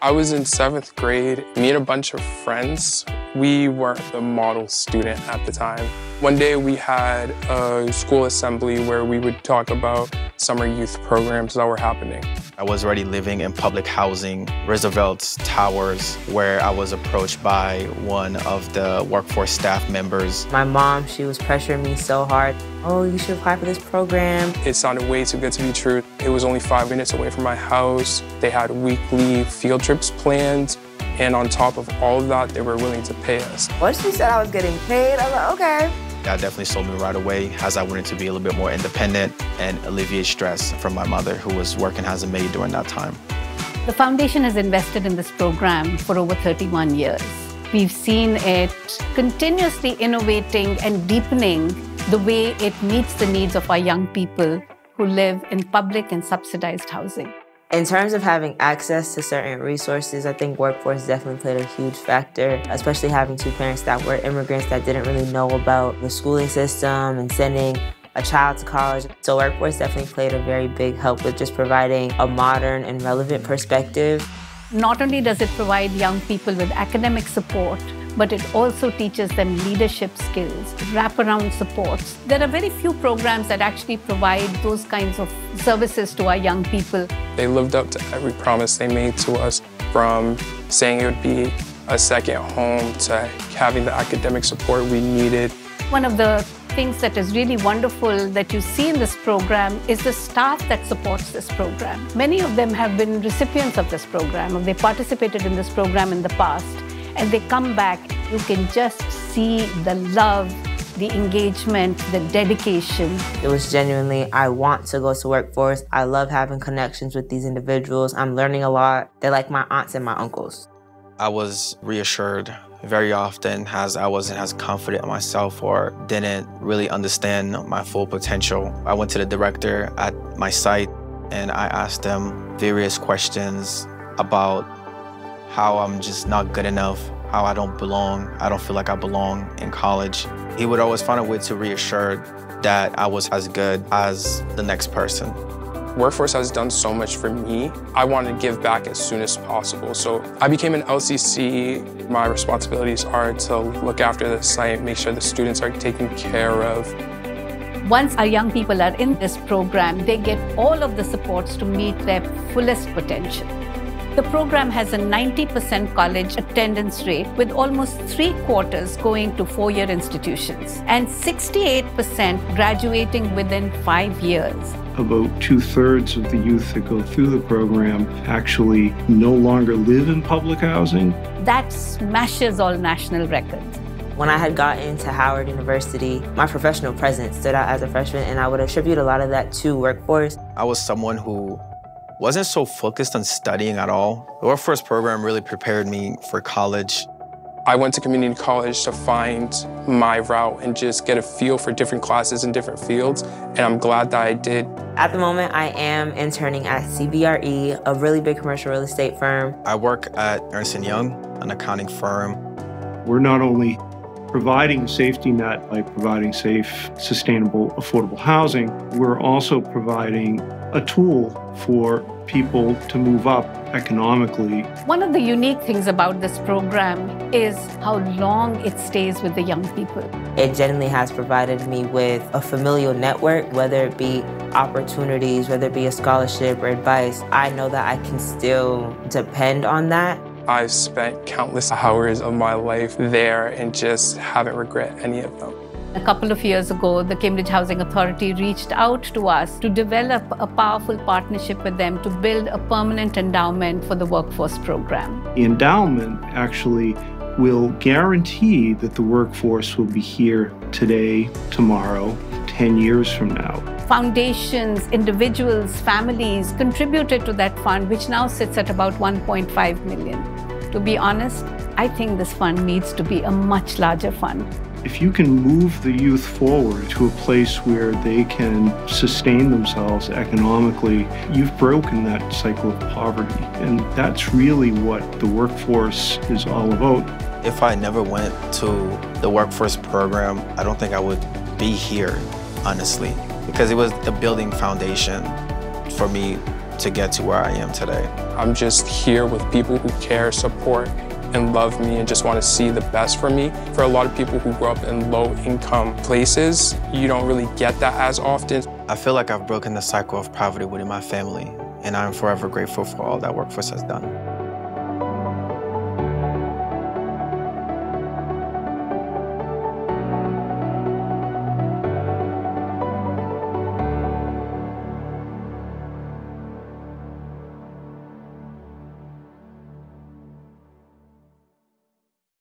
I was in 7th grade, me and a bunch of friends. We weren't the model student at the time. One day we had a school assembly where we would talk about summer youth programs that were happening. I was already living in public housing, Roosevelt's Towers, where I was approached by one of the workforce staff members. My mom, she was pressuring me so hard. Oh, you should apply for this program. It sounded way too good to be true. It was only 5 minutes away from my house. They had weekly field trips planned. And on top of all of that, they were willing to pay us. Once she said I was getting paid, I was like, okay. That definitely sold me right away as I wanted to be a little bit more independent and alleviate stress from my mother, who was working as a maid during that time. The foundation has invested in this program for over 31 years. We've seen it continuously innovating and deepening the way it meets the needs of our young people who live in public and subsidized housing. In terms of having access to certain resources, I think workforce definitely played a huge factor, especially having two parents that were immigrants that didn't really know about the schooling system and sending a child to college. So workforce definitely played a very big help with just providing a modern and relevant perspective. Not only does it provide young people with academic support, but it also teaches them leadership skills, wraparound supports. There are very few programs that actually provide those kinds of services to our young people. They lived up to every promise they made to us, from saying it would be a second home to having the academic support we needed. One of the things that is really wonderful that you see in this program is the staff that supports this program. Many of them have been recipients of this program, or they participated in this program in the past. And they come back, you can just see the love, the engagement, the dedication. It was genuinely, I want to go to workforce. I love having connections with these individuals. I'm learning a lot. They're like my aunts and my uncles. I was reassured very often as I wasn't as confident in myself or didn't really understand my full potential. I went to the director at my site and I asked them various questions about how I'm just not good enough, how I don't belong. I don't feel like I belong in college. He would always find a way to reassure that I was as good as the next person. Workforce has done so much for me. I wanted to give back as soon as possible. So I became an LCC. My responsibilities are to look after the site, make sure the students are taken care of. Once our young people are in this program, they get all of the supports to meet their fullest potential. The program has a 90% college attendance rate, with almost 3/4 going to four-year institutions and 68% graduating within 5 years. About 2/3 of the youth that go through the program actually no longer live in public housing. That smashes all national records. When I had gotten to Howard University, my professional presence stood out as a freshman, and I would attribute a lot of that to workforce. I was someone who wasn't so focused on studying at all. The workforce program really prepared me for college. I went to community college to find my route and just get a feel for different classes in different fields, and I'm glad that I did. At the moment, I am interning at CBRE, a really big commercial real estate firm. I work at Ernst & Young, an accounting firm. We're not only providing a safety net by providing safe, sustainable, affordable housing, we're also providing a tool for people to move up economically. One of the unique things about this program is how long it stays with the young people. It genuinely has provided me with a familial network, whether it be opportunities, whether it be a scholarship or advice. I know that I can still depend on that. I've spent countless hours of my life there and just haven't regret any of them. A couple of years ago, the Cambridge Housing Authority reached out to us to develop a powerful partnership with them to build a permanent endowment for the workforce program. The endowment actually will guarantee that the workforce will be here today, tomorrow, 10 years from now. Foundations, individuals, families contributed to that fund, which now sits at about 1.5 million. To be honest, I think this fund needs to be a much larger fund. If you can move the youth forward to a place where they can sustain themselves economically, you've broken that cycle of poverty. And that's really what the workforce is all about. If I never went to the workforce program, I don't think I would be here, honestly, because it was the building foundation for me to get to where I am today. I'm just here with people who care, support, and love me and just want to see the best for me. For a lot of people who grow up in low-income places, you don't really get that as often. I feel like I've broken the cycle of poverty within my family, and I'm forever grateful for all that Workforce has done.